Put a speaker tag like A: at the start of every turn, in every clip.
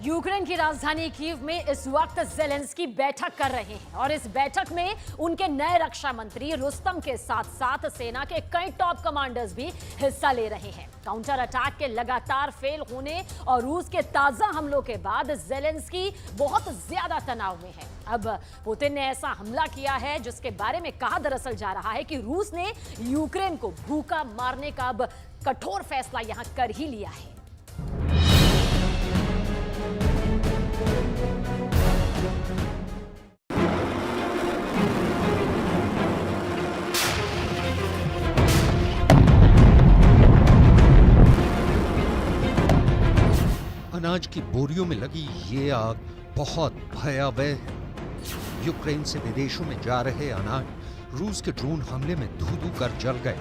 A: Ukraine की राजधानी Kyiv में इस वक्त ज़ेलेंस्की बैठक कर रहे हैं और इस बैठक में उनके नए रक्षा मंत्री रुस्तम के साथ साथ सेना के कई टॉप कमांडर्स भी हिस्सा ले रहे हैं। काउंटर अटैक के लगातार फेल होने और रूस के ताजा हमलों के बाद ज़ेलेंस्की बहुत ज्यादा तनाव में है। अब पुतिन ने ऐसा हमला किया है जिसके बारे में कहा दरअसल जा रहा है कि रूस ने यूक्रेन को भूखा मारने का अब कठोर फैसला यहां कर ही लिया है।
B: अनाज की बोरियों में लगी ये आग बहुत भयावह है। यूक्रेन से विदेशों में जा रहे अनाज रूस के ड्रोन हमले में धू-धू कर जल गए।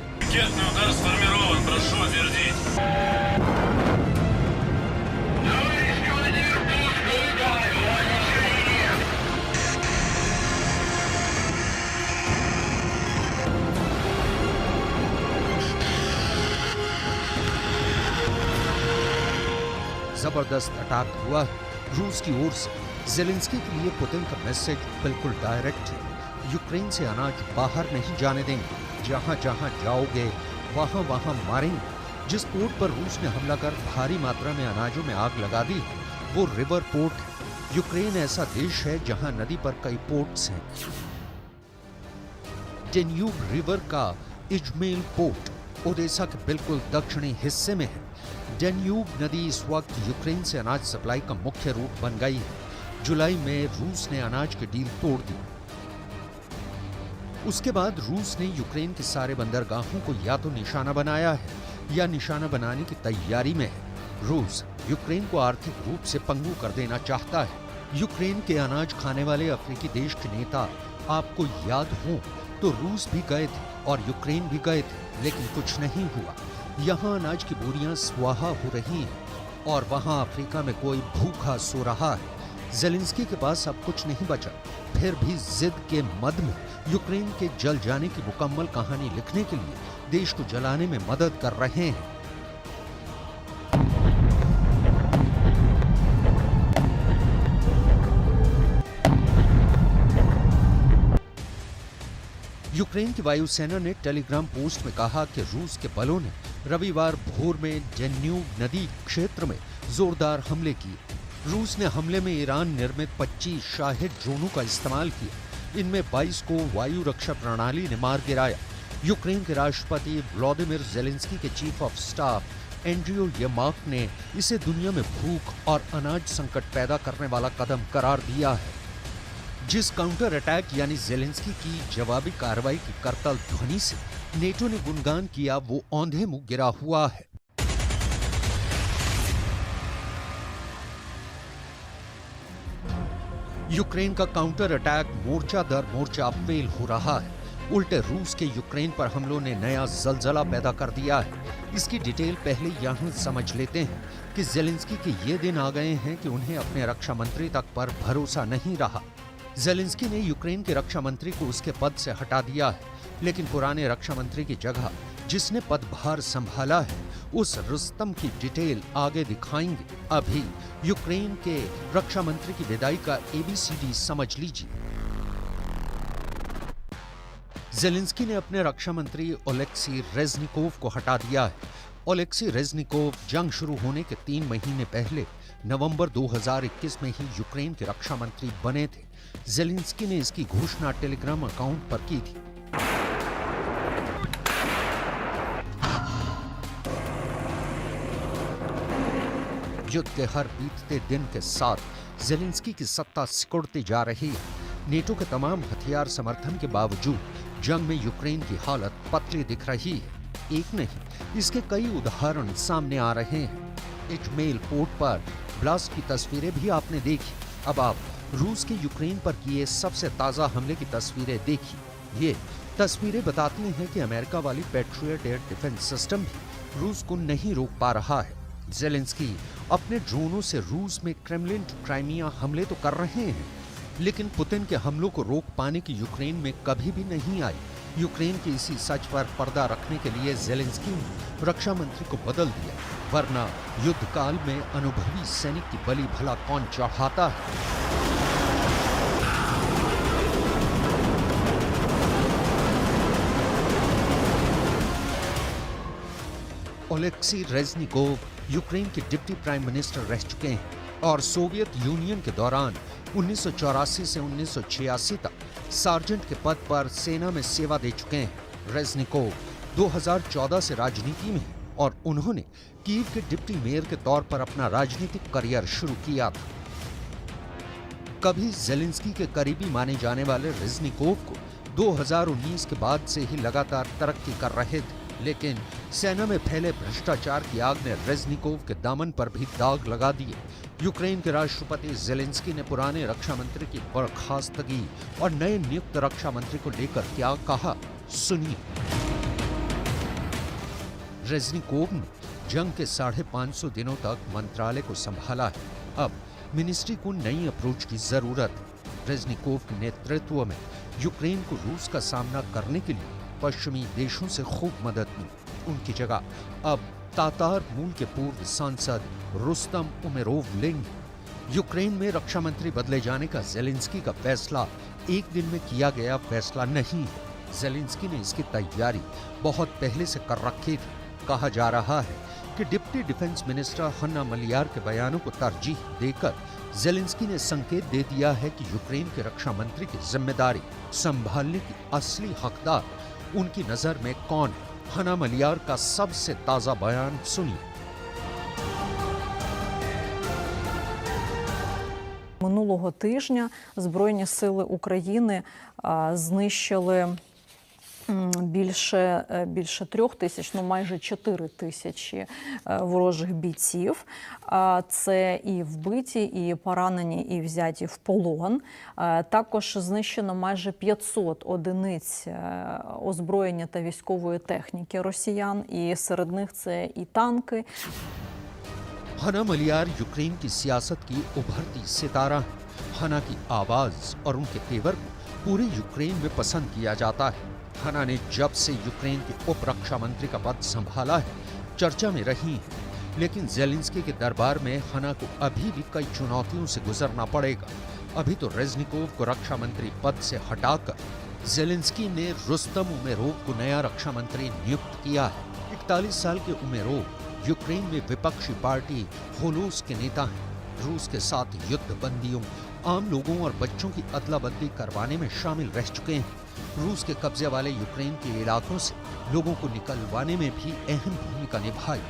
B: जबरदस्त अटैक हुआ रूस की ओर से। ज़ेलेंस्की के लिए पुतिन का मैसेज बिल्कुल डायरेक्ट है। यूक्रेन से अनाज बाहर नहीं जाने देंगे। जहां जहां जाओगे वहां वहां मारेंगे। जिस पोर्ट पर रूस ने हमला कर भारी मात्रा में अनाजों में आग लगा दी है वो रिवर पोर्ट है। यूक्रेन ऐसा देश है जहां नदी पर कई पोर्ट्स हैं। डेन्यूब रिवर का इजमेल पोर्ट ओडेसा के बिल्कुल दक्षिणी हिस्से में है। डेन्यूब नदी इस वक्त यूक्रेन से अनाज सप्लाई का मुख्य रूट बन गई है। जुलाई में रूस ने अनाज की डील तोड़ दी। उसके बाद रूस ने यूक्रेन के सारे बंदरगाहों को या तो निशाना बनाया है या निशाना बनाने की तैयारी में है। रूस यूक्रेन को आर्थिक रूप से पंगु कर देना चाहता है। यूक्रेन के अनाज खाने वाले अफ्रीकी देश के नेता आपको याद हो तो रूस भी गए थे और यूक्रेन भी गए थे, लेकिन कुछ नहीं हुआ। यहाँ अनाज की बोरियां स्वाहा हो रही हैं और वहाँ अफ्रीका में कोई भूखा सो रहा है। ज़ेलेंस्की के पास अब कुछ नहीं बचा, फिर भी जिद के मद में यूक्रेन के जल जाने की मुकम्मल कहानी लिखने के लिए देश को जलाने में मदद कर रहे हैं। यूक्रेन की वायुसेना ने टेलीग्राम पोस्ट में कहा कि रूस के बलों ने रविवार भोर में डेन्यूब नदी क्षेत्र में जोरदार हमले किए। रूस ने हमले में ईरान निर्मित 25 शाहिद ड्रोनों का इस्तेमाल किया। इनमें 22 को वायु रक्षा प्रणाली ने मार गिराया। यूक्रेन के राष्ट्रपति व्लादिमीर ज़ेलेंस्की के चीफ ऑफ स्टाफ एंड्रियो यर्माक ने इसे दुनिया में भूख और अनाज संकट पैदा करने वाला कदम करार दिया है। जिस काउंटर अटैक यानी ज़ेलेंस्की की जवाबी कार्रवाई की करतल ध्वनि से नेटो ने गुणगान किया वो औंधे मुंह गिरा हुआ है। यूक्रेन का काउंटर अटैक मोर्चा दर मोर्चा फेल हो रहा है। उल्टे रूस के यूक्रेन पर हमलों ने नया जलजला पैदा कर दिया है। इसकी डिटेल पहले यहाँ समझ लेते हैं कि ज़ेलेंस्की के ये दिन आ गए हैं कि उन्हें अपने रक्षा मंत्री तक पर भरोसा नहीं रहा। ज़ेलेंस्की ने यूक्रेन के रक्षा मंत्री को उसके पद से हटा दिया है, लेकिन पुराने रक्षा मंत्री की जगह जिसने पदभार संभाला है उस रुस्तम की डिटेल आगे दिखाएंगे। अभी यूक्रेन के रक्षा मंत्री की विदाई का ABCD समझ लीजिए। ज़ेलेंस्की ने अपने रक्षा मंत्री ओलेक्सी रेज़निकोव को हटा दिया है। ओलेक्सी रेज़निकोव जंग शुरू होने के 3 महीने पहले नवंबर 2021 में ही यूक्रेन के रक्षा मंत्री बने थे। ज़ेलेंस्की ने इसकी घोषणा टेलीग्राम अकाउंट पर की थी। युद्ध के हर बीतते दिन के साथ ज़ेलेंस्की की सत्ता सिकुड़ती जा रही है। नेटो के तमाम हथियार समर्थन के बावजूद जंग में यूक्रेन की हालत पतली दिख रही है। एक नहीं, इसके कई उदाहरण सामने आ रहे हैं। इजमेल पोर्ट पर ब्लास्ट की तस्वीरें भी आपने देखी। अब आप रूस के यूक्रेन पर किए सबसे ताजा हमले की तस्वीरें देखिए। ये तस्वीरें बताती हैं कि अमेरिका वाली पैट्रियट एयर डिफेंस सिस्टम भी रूस को नहीं रोक पा रहा है। ज़ेलेंस्की अपने ड्रोनों से रूस में क्रेमलिन टू क्राइमिया हमले तो कर रहे हैं, लेकिन पुतिन के हमलों को रोक पाने की यूक्रेन में कभी भी नहीं आई। यूक्रेन के इसी सच पर पर्दा रखने के लिए ज़ेलेंस्की ने रक्षा मंत्री को बदल दिया, वरना युद्ध काल में अनुभवी सैनिक की बलि भला कौन चढ़ाता है। ओलेक्सी रेज़निकोव यूक्रेन के डिप्टी प्राइम मिनिस्टर रह चुके हैं और सोवियत यूनियन के दौरान 1984 से 1986 तक सार्जेंट के पद पर सेना में सेवा दे चुके हैं। रेज़निकोव 2014 से राजनीति में हैं और उन्होंने कीव के डिप्टी मेयर के तौर पर अपना राजनीतिक करियर शुरू किया था। कभी ज़ेलेंस्की के करीबी माने जाने वाले रेज़निकोव को 2019 के बाद से ही लगातार तरक्की कर रहे थे, लेकिन सेना में फैले भ्रष्टाचार की आग ने रेज़निकोव के दामन पर भी दाग लगा दिए। यूक्रेन के राष्ट्रपति ज़ेलेंस्की ने पुराने रक्षा मंत्री की बर्खास्तगी और नए नियुक्त रक्षा मंत्री को लेकर क्या कहा, सुनिए। रेज़निकोव ने जंग के 550 दिनों तक मंत्रालय को संभाला है। अब मिनिस्ट्री को नई अप्रोच की जरूरत है। रेज़निकोव के नेतृत्व में यूक्रेन को रूस का सामना करने के लिए पश्चिमी देशों से खूब मदद मिली। उनकी जगह अब तातार मूल के पूर्व सांसद रुस्तम उमेरोव लेंगे। यूक्रेन में रक्षा मंत्री बदले जाने का ज़ेलेंस्की का फैसला एक दिन में किया गया फैसला नहीं है। ज़ेलेंस्की ने इसकी तैयारी बहुत पहले से कर रखी थी। कहा जा रहा है कि डिप्टी डिफेंस मिनिस्टर हन्ना मलियार के बयानों को तरजीह देकर ज़ेलेंस्की ने संकेत दे दिया है कि यूक्रेन के रक्षा मंत्री की जिम्मेदारी संभालने की असली हकदार उनकी नजर में कौन है। हन्ना मलियार का सबसे ताजा बयान सुनिए।
C: Минулого тижня Збройні сили України знищили більше 3 тисяч, майже 4 тисячі ворожих бійців. Це і вбиті, і поранені, і взяті в полон. Також знищено майже 500 одиниць озброєння та військової техніки росіян, і серед них це і танки.
B: हन्ना मलियार यूक्रेन की सियासत की उभरती सितारा है। हन्ना की आवाज और उनके तेवर को पूरे यूक्रेन में पसंद किया जाता है। हन्ना ने जब से यूक्रेन के उप रक्षा मंत्री का पद संभाला है, चर्चा में रही है, लेकिन ज़ेलेंस्की के दरबार में हन्ना को अभी भी कई चुनौतियों से गुजरना पड़ेगा। अभी तो रेज़निकोव को रक्षा मंत्री पद से हटाकर ज़ेलेंस्की ने रुस्तम उमेरोव को नया रक्षा मंत्री नियुक्त किया है। 41 साल के उमेरोव यूक्रेन में विपक्षी पार्टी होलोस के नेता हैं। रूस के साथ युद्ध बंदियों, आम लोगों और बच्चों की अदला बदली करवाने में शामिल रह चुके हैं। रूस के कब्जे वाले यूक्रेन के इलाकों से लोगों को निकलवाने में भी अहम भूमिका निभाई।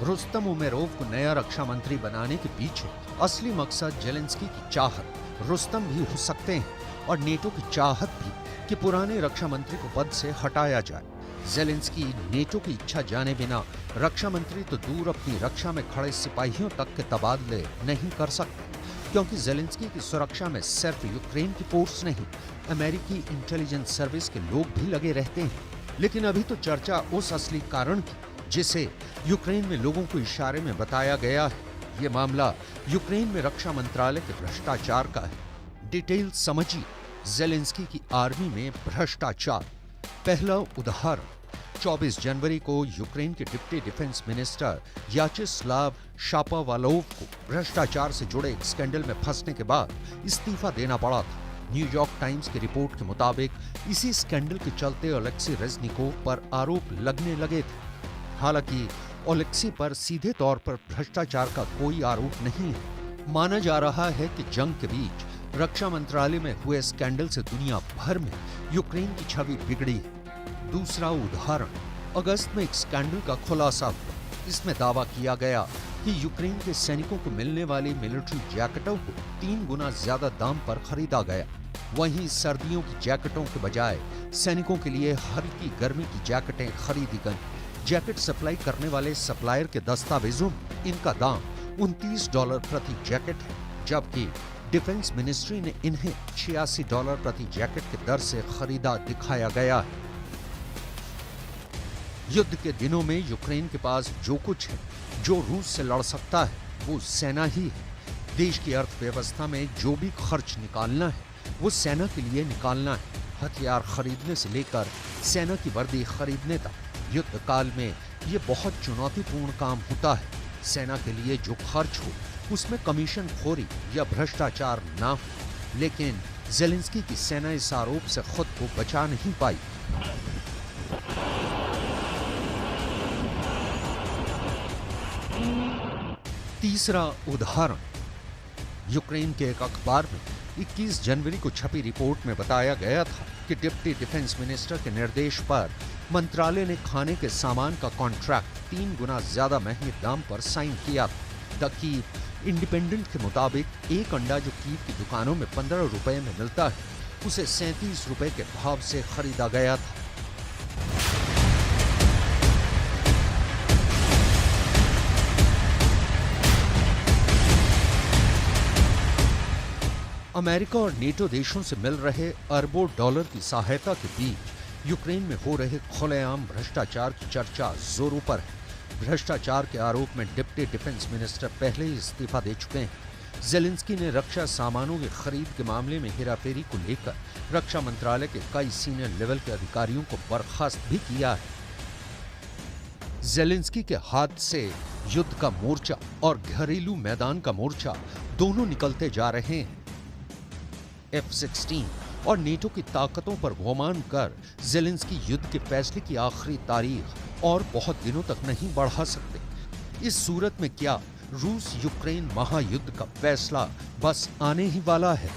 B: रुस्तम उमेरोव को नया रक्षा मंत्री बनाने के पीछे असली मकसद ज़ेलेंस्की की चाहत। रुस्तम भी हो सकते हैं और नेटो की चाहत भी कि पुराने रक्षा मंत्री को पद से हटाया जाए। ज़ेलेंस्की नेटो की इच्छा जाने बिना रक्षा मंत्री तो दूर अपनी रक्षा में खड़े सिपाहियों तक के तबादले नहीं कर सकते, क्योंकि ज़ेलेंस्की की सुरक्षा में सिर्फ यूक्रेन की फोर्स नहीं, अमेरिकी इंटेलिजेंस सर्विस के लोग भी लगे रहते हैं। लेकिन अभी तो चर्चा उस असली कारण की जिसे यूक्रेन में लोगों को इशारे में बताया गया है। ये मामला यूक्रेन में रक्षा मंत्रालय के भ्रष्टाचार का है। डिटेल समझिए ज़ेलेंस्की की आर्मी में भ्रष्टाचार। पहला उदाहरण, 24 जनवरी को यूक्रेन के डिप्टी डिफेंस मिनिस्टर याचेस्लाव शापोवालोव को भ्रष्टाचार से जुड़े एक स्कैंडल में फंसने के बाद इस्तीफा देना पड़ा था। न्यूयॉर्क टाइम्स की रिपोर्ट के मुताबिक इसी स्कैंडल के चलते ओलेक्सी रेज़निकोव पर आरोप लगने लगे थे। हालांकि ओलेक्सी पर सीधे तौर पर भ्रष्टाचार का कोई आरोप नहीं है। माना जा रहा है कि जंग के बीच रक्षा मंत्रालय में हुए स्कैंडल से दुनिया भर में यूक्रेन की छवि बिगड़ी है। दूसरा उदाहरण, अगस्त में एक स्कैंडल का खुलासा हुआ। इसमें दावा किया गया कि यूक्रेन के सैनिकों को मिलने वाली मिलिट्री जैकेटों को 3 गुना ज्यादा दाम पर खरीदा गया। वहीं सर्दियों की जैकेटों के बजाय सैनिकों के लिए हल्की गर्मी की जैकेटें खरीदी गईं। जैकेट सप्लाई करने वाले सप्लायर के दस्तावेजों में इनका दाम $29 प्रति जैकेट है, जबकि डिफेंस मिनिस्ट्री ने इन्हें $86 प्रति जैकेट के दर से खरीदा दिखाया गया है। युद्ध के दिनों में यूक्रेन के पास जो कुछ है जो रूस से लड़ सकता है वो सेना ही है। देश की अर्थव्यवस्था में जो भी खर्च निकालना है वो सेना के लिए निकालना है। हथियार खरीदने से लेकर सेना की वर्दी खरीदने तक युद्ध काल में ये बहुत चुनौतीपूर्ण काम होता है। सेना के लिए जो खर्च हो उसमें कमीशन खोरी या भ्रष्टाचार ना हो, लेकिन ज़ेलेंस्की की सेना इस आरोप से खुद को बचा नहीं पाई। तीसरा उदाहरण, यूक्रेन के एक अखबार में 21 जनवरी को छपी रिपोर्ट में बताया गया था कि डिप्टी डिफेंस मिनिस्टर के निर्देश पर मंत्रालय ने खाने के सामान का कॉन्ट्रैक्ट 3 गुना ज्यादा महंगे दाम पर साइन किया था। द कीव इंडिपेंडेंट के मुताबिक एक अंडा जो कीव की दुकानों में 15 रुपए में मिलता है उसे 37 रुपए के भाव से खरीदा गया था। अमेरिका और नेटो देशों से मिल रहे अरबों डॉलर की सहायता के बीच यूक्रेन में हो रहे खुलेआम भ्रष्टाचार की चर्चा जोरों पर है। भ्रष्टाचार के आरोप में डिप्टी डिफेंस मिनिस्टर पहले ही इस्तीफा दे चुके हैं। ज़ेलेंस्की ने रक्षा सामानों की खरीद के मामले में हेराफेरी को लेकर रक्षा मंत्रालय के कई सीनियर लेवल के अधिकारियों को बर्खास्त भी किया है। ज़ेलेंस्की के हाथ से युद्ध का मोर्चा और घरेलू मैदान का मोर्चा दोनों निकलते जा रहे हैं। F-16 और नेटो की ताकतों पर गुमान कर ज़ेलेंस्की युद्ध के फैसले की आखिरी तारीख और बहुत दिनों तक नहीं बढ़ा सकते। इस सूरत में क्या रूस यूक्रेन महायुद्ध का फैसला बस आने ही वाला है?